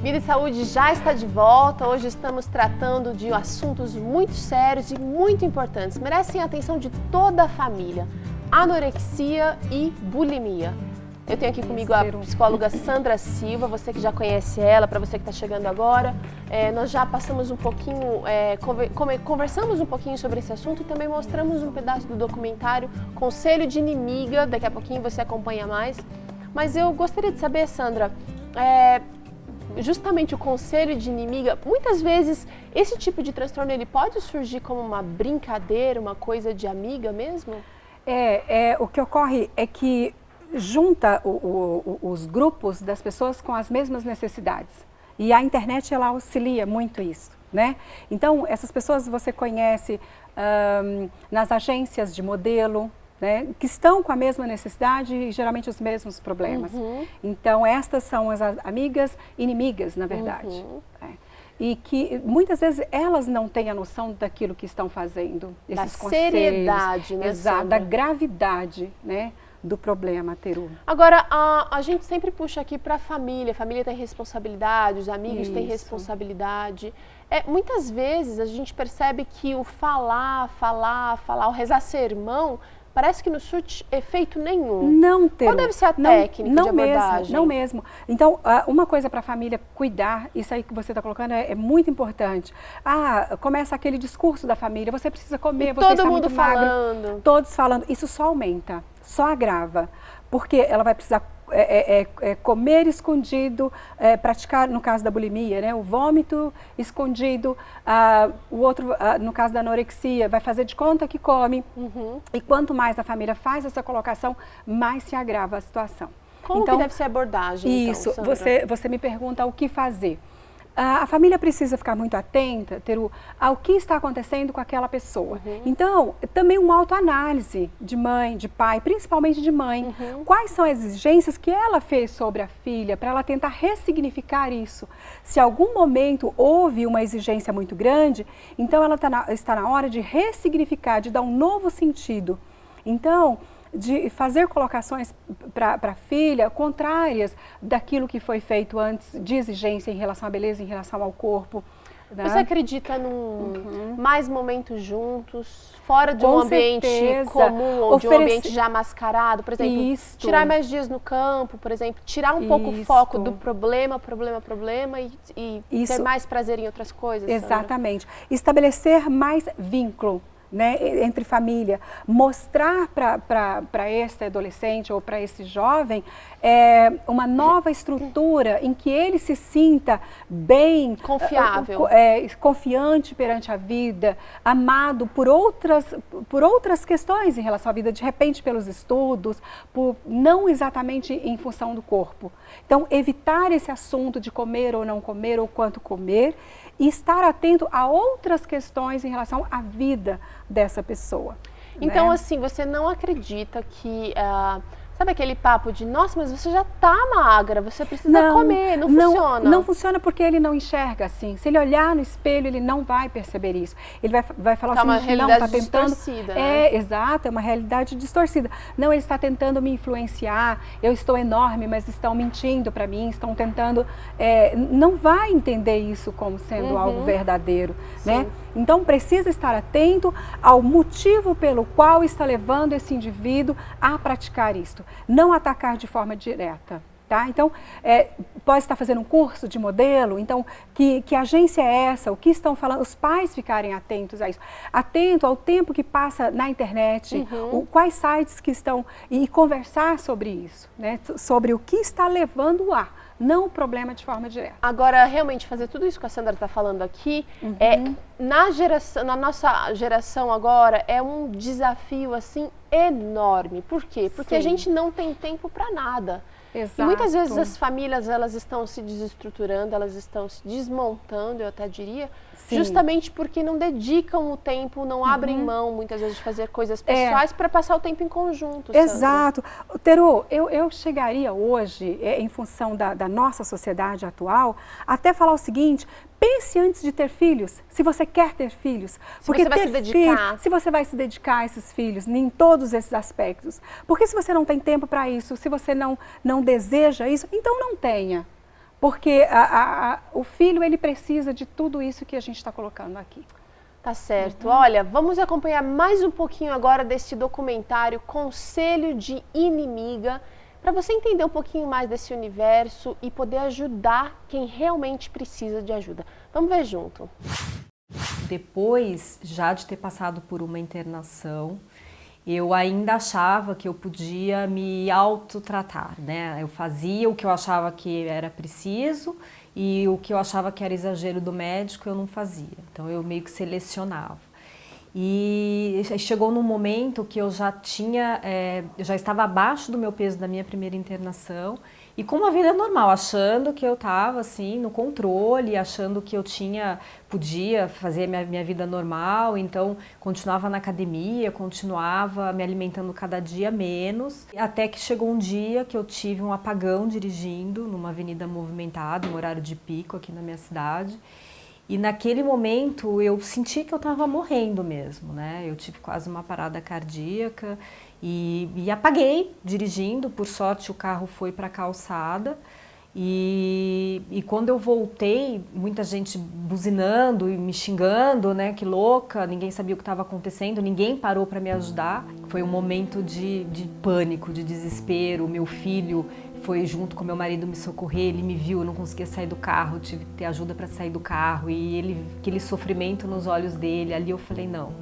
Vida e Saúde já está de volta. Hoje estamos tratando de assuntos muito sérios e muito importantes. Merecem a atenção de toda a família. Anorexia e bulimia. Eu tenho aqui comigo a psicóloga Sandra Silva, você que já conhece ela, para você que está chegando agora. Nós já passamos um pouquinho, conversamos um pouquinho sobre esse assunto e também mostramos um pedaço do documentário Conselho de Inimiga. Daqui a pouquinho você acompanha mais. Mas eu gostaria de saber, Sandra, justamente o conselho de inimiga, muitas vezes esse tipo de transtorno ele pode surgir como uma brincadeira, uma coisa de amiga mesmo? O que ocorre é que junta os grupos das pessoas com as mesmas necessidades. E a internet, ela auxilia muito isso, né? Então, essas pessoas você conhece nas agências de modelo, né, que estão com a mesma necessidade e geralmente os mesmos problemas. Então, estas são as amigas inimigas, na verdade. E que muitas vezes elas não têm a noção daquilo que estão fazendo. Da seriedade, né? Exato, da gravidade, né, do problema, Teru. Agora, a gente sempre puxa aqui para a família tem responsabilidade, os amigos têm responsabilidade. Muitas vezes a gente percebe que o falar, o rezar sermão, parece que não surte efeito nenhum. Não, Teru. Qual deve ser a técnica de abordagem? Não mesmo. Então, uma coisa para a família cuidar, isso aí que você está colocando é muito importante. Começa aquele discurso da família, você precisa comer, você está muito magro. Todo mundo falando. Todos falando. Isso só aumenta, só agrava. Porque ela vai precisar comer escondido, praticar, no caso da bulimia, né, o vômito escondido, o outro, no caso da anorexia, vai fazer de conta que come. E quanto mais a família faz essa colocação, mais se agrava a situação. Como que deve ser a abordagem, isso, então, Sandra? você me pergunta o que fazer. A família precisa ficar muito atenta, Teru, ao que está acontecendo com aquela pessoa. Então, também uma autoanálise de mãe, de pai, principalmente de mãe. Quais são as exigências que ela fez sobre a filha para ela tentar ressignificar isso? Se algum momento houve uma exigência muito grande, então ela está na hora de ressignificar, de dar um novo sentido. Então, de fazer colocações para a filha contrárias daquilo que foi feito antes de exigência em relação à beleza, em relação ao corpo. Né? Você acredita num mais momentos juntos, fora de um ambiente comum ou de um ambiente já mascarado? Por exemplo, tirar mais dias no campo, por exemplo, tirar um pouco o foco do problema e ter mais prazer em outras coisas? Exatamente. Sandra? Estabelecer mais vínculo, né, entre família, mostrar para esse adolescente ou para esse jovem uma nova estrutura em que ele se sinta bem, confiável, confiante perante a vida, amado por outras questões em relação à vida, de repente pelos estudos, não exatamente em função do corpo. Então, evitar esse assunto de comer ou não comer ou quanto comer e estar atento a outras questões em relação à vida dessa pessoa. Então, né? assim, você não acredita que... sabe aquele papo de, nossa, mas você já está magra, você precisa comer, não funciona. Não funciona porque ele não enxerga assim. Se ele olhar no espelho, ele não vai perceber isso. Ele vai falar assim, uma realidade não, está tentando... distorcida, né? Exato, é uma realidade distorcida. Não, ele está tentando me influenciar, eu estou enorme, mas estão mentindo para mim, estão tentando... não vai entender isso como sendo algo verdadeiro, né? Então, precisa estar atento ao motivo pelo qual está levando esse indivíduo a praticar isto. Não atacar de forma direta, tá? Então, pode estar fazendo um curso de modelo, então, que agência é essa? O que estão falando? Os pais ficarem atentos a isso. Atento ao tempo que passa na internet, quais sites que estão... E conversar sobre isso, né? Sobre o que está levando não o problema de forma direta. Agora, realmente, fazer tudo isso que a Sandra está falando aqui, na nossa geração agora, é um desafio, assim, enorme. Por quê? Porque a gente não tem tempo para nada. Exato. E muitas vezes as famílias, elas estão se desestruturando, elas estão se desmontando, eu até diria, justamente porque não dedicam o tempo, não abrem mão, muitas vezes, de fazer coisas pessoais para passar o tempo em conjunto. Exato. Teru, eu chegaria hoje, em função da nossa sociedade atual, até falar o seguinte: pense antes de ter filhos, se você quer ter filhos. Porque você vai se dedicar. Se você vai se dedicar a esses filhos, em todos esses aspectos. Porque se você não tem tempo para isso, se você não deseja isso, então não tenha. Porque o filho, ele precisa de tudo isso que a gente está colocando aqui. Tá certo. Olha, vamos acompanhar mais um pouquinho agora desse documentário Conselho de Inimiga, para você entender um pouquinho mais desse universo e poder ajudar quem realmente precisa de ajuda. Vamos ver junto. Depois já de ter passado por uma internação, eu ainda achava que eu podia me autotratar, né? Eu fazia o que eu achava que era preciso e o que eu achava que era exagero do médico eu não fazia. Então eu meio que selecionava. E chegou num momento que eu já estava abaixo do meu peso da minha primeira internação e com uma vida normal, achando que eu estava assim no controle, achando que eu podia fazer minha vida normal, então continuava na academia, continuava me alimentando cada dia menos, até que chegou um dia que eu tive um apagão dirigindo numa avenida movimentada, no horário de pico aqui na minha cidade. E naquele momento eu senti que eu estava morrendo mesmo, né? Eu tive quase uma parada cardíaca e apaguei dirigindo. Por sorte o carro foi para a calçada e quando eu voltei, muita gente buzinando e me xingando, né? Que louca, ninguém sabia o que estava acontecendo, ninguém parou para me ajudar. Foi um momento de pânico, de desespero. Meu filho foi junto com meu marido me socorrer, ele me viu, eu não conseguia sair do carro, tive que ter ajuda para sair do carro e aquele sofrimento nos olhos dele, ali eu falei não,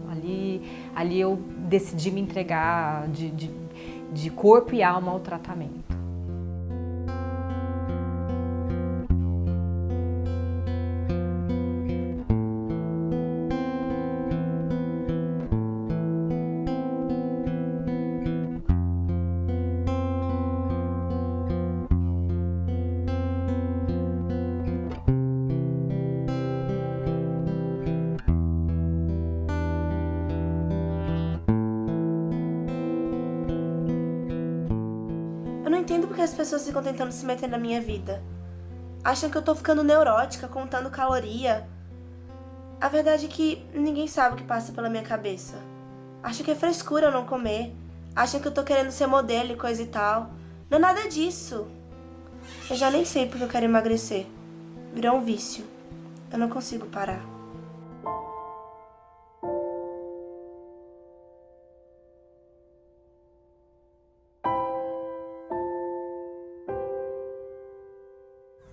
ali eu decidi me entregar de corpo e alma ao tratamento. Eu não entendo porque as pessoas ficam tentando se meter na minha vida. Acham que eu tô ficando neurótica, contando caloria. A verdade é que ninguém sabe o que passa pela minha cabeça. Acham que é frescura eu não comer. Acham que eu tô querendo ser modelo e coisa e tal. Não é nada disso. Eu já nem sei porque eu quero emagrecer. Virou um vício. Eu não consigo parar.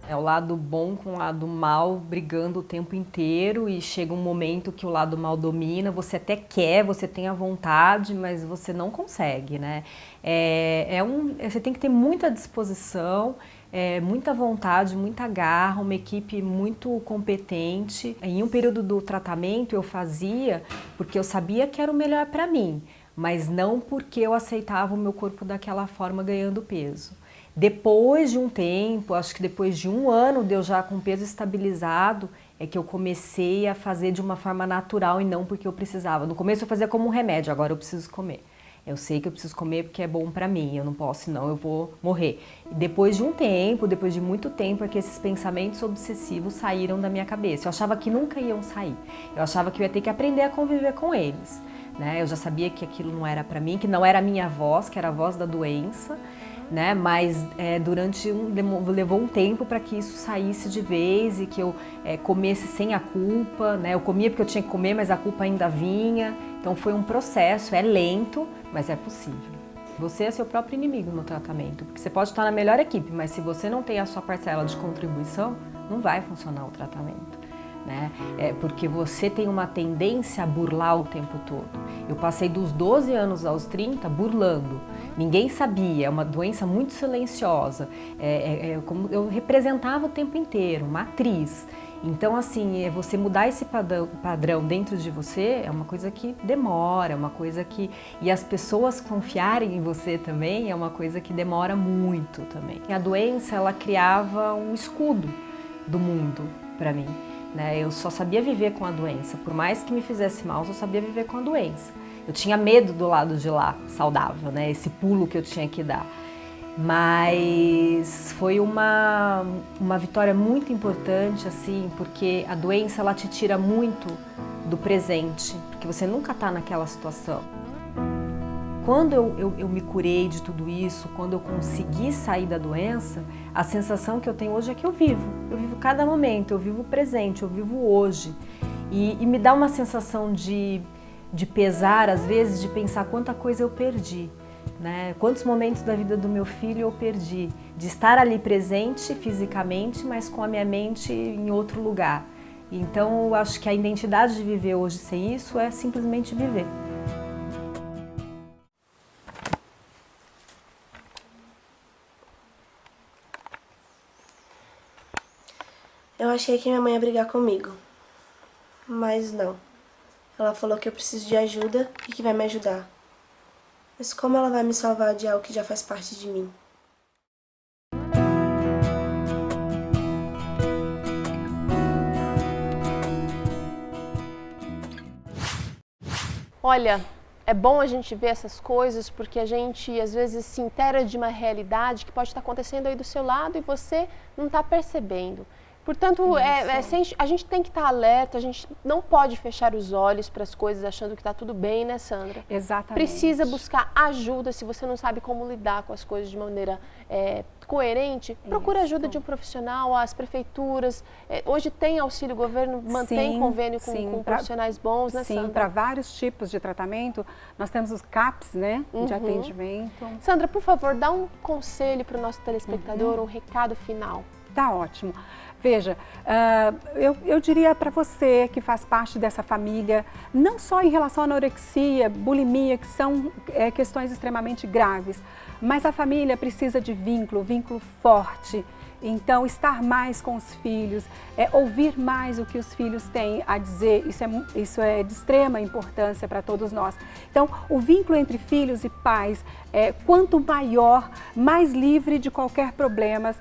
É o lado bom com o lado mal brigando o tempo inteiro e chega um momento que o lado mal domina, você até quer, você tem a vontade, mas você não consegue, né? Você tem que ter muita disposição, muita vontade, muita garra, uma equipe muito competente. Em um período do tratamento eu fazia porque eu sabia que era o melhor para mim, mas não porque eu aceitava o meu corpo daquela forma ganhando peso. Depois de um tempo, acho que depois de 1 ano de eu já com peso estabilizado, é que eu comecei a fazer de uma forma natural e não porque eu precisava. No começo eu fazia como um remédio, agora eu preciso comer. Eu sei que eu preciso comer porque é bom pra mim, eu não posso, senão eu vou morrer. E depois de um tempo, depois de muito tempo, é que esses pensamentos obsessivos saíram da minha cabeça. Eu achava que nunca iam sair. Eu achava que eu ia ter que aprender a conviver com eles, né? Eu já sabia que aquilo não era pra mim, que não era a minha voz, que era a voz da doença. Né? Mas levou um tempo para que isso saísse de vez e que eu comesse sem a culpa, né? Eu comia porque eu tinha que comer, mas a culpa ainda vinha. Então foi um processo, é lento, mas é possível. Você é seu próprio inimigo no tratamento, porque você pode estar na melhor equipe, mas se você não tem a sua parcela de contribuição, não vai funcionar o tratamento. Né? Porque você tem uma tendência a burlar o tempo todo. Eu passei dos 12 anos aos 30 burlando. Ninguém sabia, é uma doença muito silenciosa. Como eu representava o tempo inteiro, uma atriz. Então, assim, você mudar esse padrão dentro de você é uma coisa que demora, é uma coisa que... E as pessoas confiarem em você também é uma coisa que demora muito também. A doença, ela criava um escudo do mundo para mim. Né? Eu só sabia viver com a doença, por mais que me fizesse mal, eu só sabia viver com a doença. Eu tinha medo do lado de lá, saudável, né? Esse pulo que eu tinha que dar. Mas foi uma vitória muito importante, assim, porque a doença ela te tira muito do presente, porque você nunca está naquela situação. quando eu me curei de tudo isso, quando eu consegui sair da doença, a sensação que eu tenho hoje é que eu vivo cada momento, eu vivo o presente, eu vivo hoje. E me dá uma sensação de pesar, às vezes, de pensar quanta coisa eu perdi, né? Quantos momentos da vida do meu filho eu perdi, de estar ali presente fisicamente, mas com a minha mente em outro lugar. Então, eu acho que a identidade de viver hoje sem isso é simplesmente viver. Eu achei que minha mãe ia brigar comigo, mas não. Ela falou que eu preciso de ajuda e que vai me ajudar. Mas como ela vai me salvar de algo que já faz parte de mim? Olha, é bom a gente ver essas coisas porque a gente às vezes se inteira de uma realidade que pode estar acontecendo aí do seu lado e você não está percebendo. Portanto, a gente tem que estar alerta, a gente não pode fechar os olhos para as coisas achando que está tudo bem, né, Sandra? Exatamente. Precisa buscar ajuda se você não sabe como lidar com as coisas de maneira coerente. Procura ajuda de um profissional, as prefeituras. Hoje tem auxílio governo, mantém convênio com profissionais bons, né, Sandra? Sim, para vários tipos de tratamento. Nós temos os CAPs, né, de atendimento. Sandra, por favor, dá um conselho para o nosso telespectador, um recado final. Tá ótimo. Veja, eu diria para você que faz parte dessa família, não só em relação à anorexia, bulimia, que são questões extremamente graves, mas a família precisa de vínculo forte. Então, estar mais com os filhos, ouvir mais o que os filhos têm a dizer, isso é de extrema importância para todos nós. Então, o vínculo entre filhos e pais, quanto maior, mais livre de qualquer problema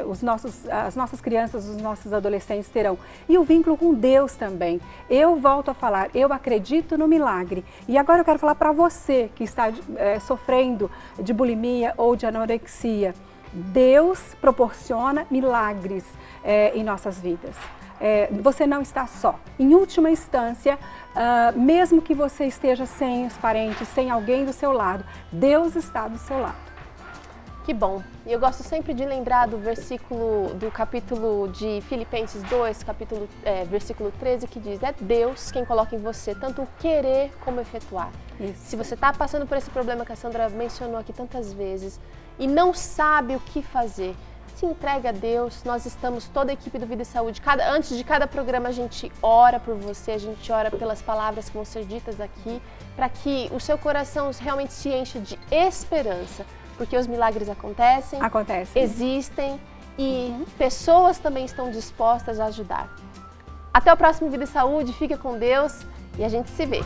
as nossas crianças, os nossos adolescentes terão. E o vínculo com Deus também. Eu volto a falar, eu acredito no milagre. E agora eu quero falar para você que está sofrendo de bulimia ou de anorexia. Deus proporciona milagres em nossas vidas. Você não está só. Em última instância, mesmo que você esteja sem os parentes, sem alguém do seu lado, Deus está do seu lado. Que bom. E eu gosto sempre de lembrar do versículo, do capítulo de Filipenses 2, versículo 13, que diz: é Deus quem coloca em você tanto o querer como efetuar. Isso. Se você está passando por esse problema que a Sandra mencionou aqui tantas vezes e não sabe o que fazer, se entrega a Deus. Nós estamos, toda a equipe do Vida e Saúde, antes de cada programa a gente ora por você, a gente ora pelas palavras que vão ser ditas aqui, para que o seu coração realmente se encha de esperança, porque os milagres acontecem, existem e pessoas também estão dispostas a ajudar. Até o próximo Vida e Saúde, fica com Deus e a gente se vê.